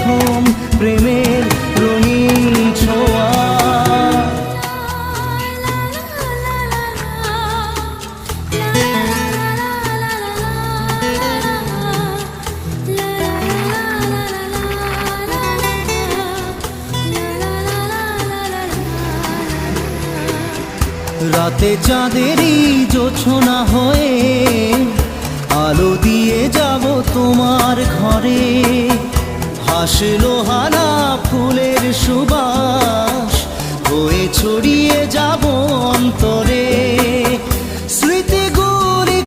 প্রথম প্রেমের রঙিন ছোঁয়া। রাতে চাঁদেরই জোছনা হয়ে আলো দিয়ে যাব তোমার ঘরে। হাসলো